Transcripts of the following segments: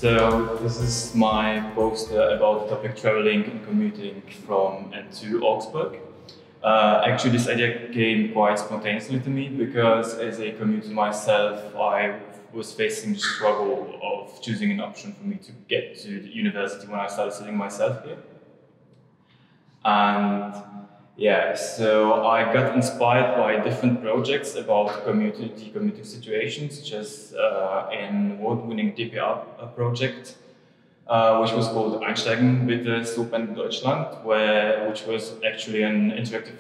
So this is my poster about the topic traveling and commuting from and to Augsburg. Actually, this idea came quite spontaneously to me because as a commuter myself, I was facing the struggle of choosing an option for me to get to the university when I started studying myself here. And yeah, so I got inspired by different projects about commuting situations, such as an award-winning DPR project, which was called Einsteigen bitte so pendelt Deutschland, which was actually an interactive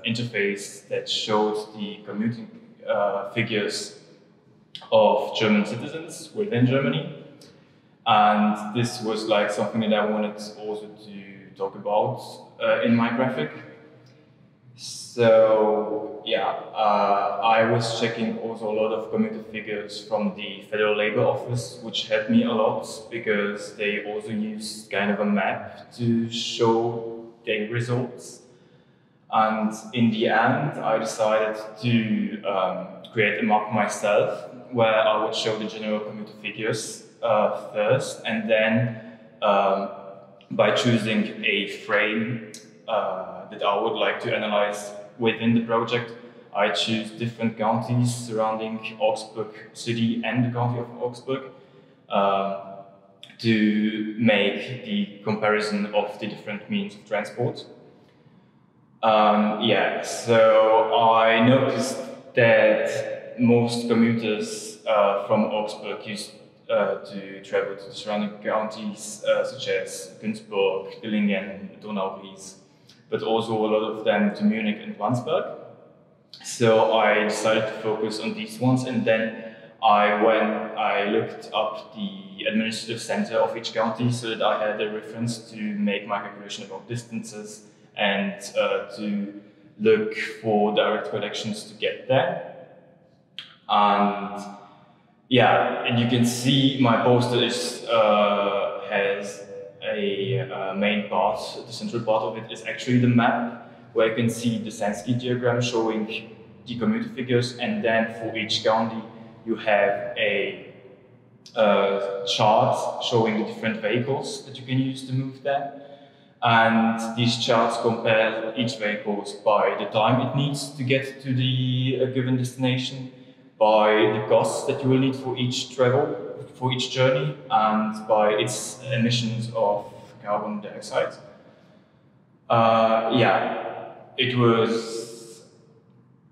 interface that showed the commuting figures of German citizens within Germany. And this was like something that I wanted also to talk about in my graphic. So yeah, I was checking also a lot of commuter figures from the Federal Labor Office, which helped me a lot because they also used kind of a map to show their results. And in the end, I decided to create a map myself where I would show the general commuter figures first, and then by choosing a frame that I would like to analyze within the project, I choose different counties surrounding Augsburg city and the county of Augsburg to make the comparison of the different means of transport. Yeah, so I noticed that most commuters from Augsburg used to travel to the surrounding counties such as Günzburg, Dillingen, Donau-Ries, but also a lot of them to Munich and Wandsbek. So I decided to focus on these ones, and then I looked up the administrative center of each county so that I had a reference to make my calculation about distances and to look for direct connections to get there. And yeah, and you can see my poster has a main part. The central part of it is actually the map, where you can see the Sansky diagram showing the commuter figures, and then for each county you have a chart showing the different vehicles that you can use to move there. And these charts compare each vehicle by the time it needs to get to the given destination, by the costs that you will need for each journey, and by its emissions of carbon dioxide. Yeah, it was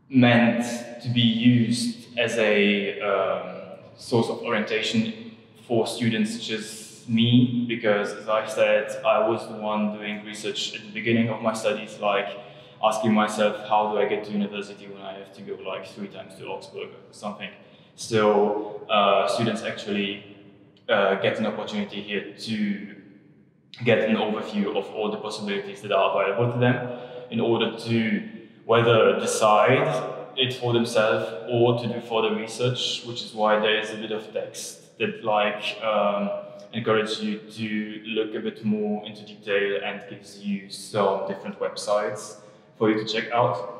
meant to be used as a source of orientation for students such as me, because as I said, I was the one doing research at the beginning of my studies, like asking myself, how do I get to university when I have to go like 3 times to Augsburg or something. So students actually get an opportunity here to get an overview of all the possibilities that are available to them in order to whether decide it for themselves or to do further research, which is why there is a bit of text that like encourages you to look a bit more into detail and gives you some different websites for you to check out.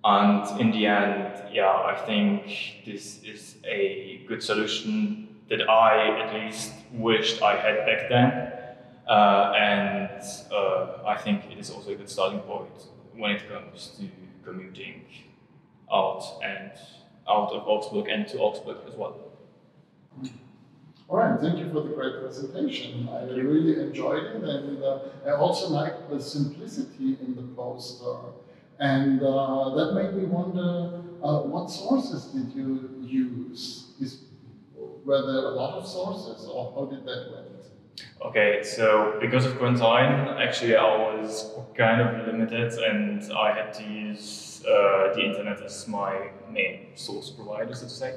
And in the end, yeah, I think this is a good solution that I at least wished I had back then. And I think it is also a good starting point when it comes to commuting out of Augsburg and to Augsburg as well. All right, thank you for the great presentation. I really enjoyed it, and I also liked the simplicity in the poster. And that made me wonder, what sources did you use? Were there a lot of sources, or how did that went? Okay, so because of quarantine, actually I was kind of limited, and I had to use the internet as my main source provider, so to say.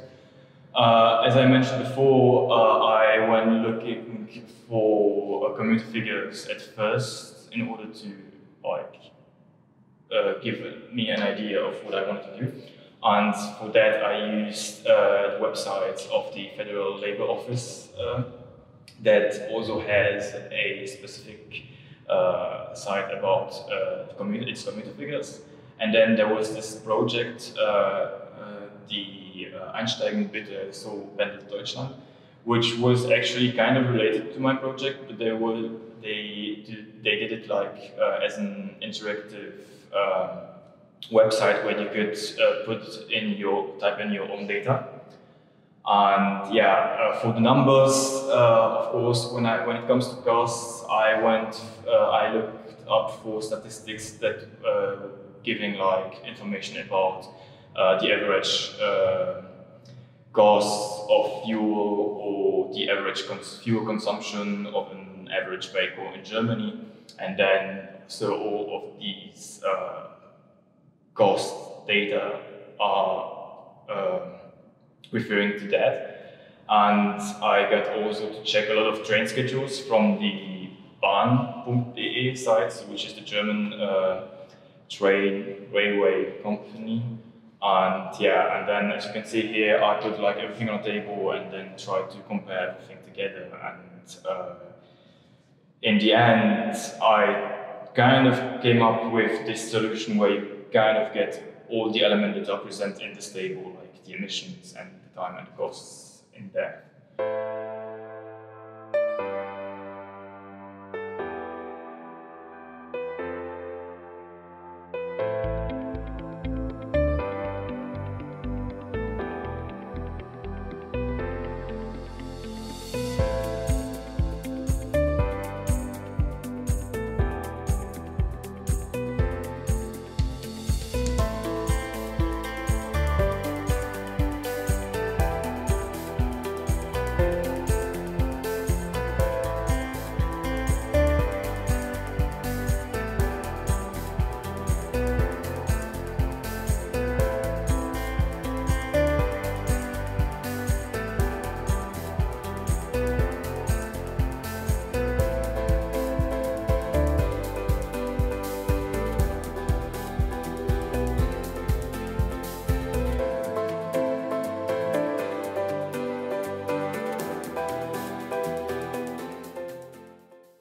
As I mentioned before, I went looking for commuter figures at first in order to give me an idea of what I wanted to do. And for that I used the website of the Federal Labor Office that also has a specific site about its commuter figures. And then there was this project, the Einsteigen bitte so pendelt Deutschland, which was actually kind of related to my project, but they did it like as an interactive website where you could type in your own data. And yeah, for the numbers, of course, when it comes to costs, I looked up for statistics that giving like information about the average cost of fuel or the average fuel consumption of an average vehicle in Germany, and then so all of these cost data are referring to that. And I got also to check a lot of train schedules from the Bahn.de site, which is the German railway company. And yeah, and then as you can see here, I put like everything on a table and then try to compare everything together. And in the end, I kind of came up with this solution where you kind of get all the elements that are present in this table, like the emissions and the time and the costs in there.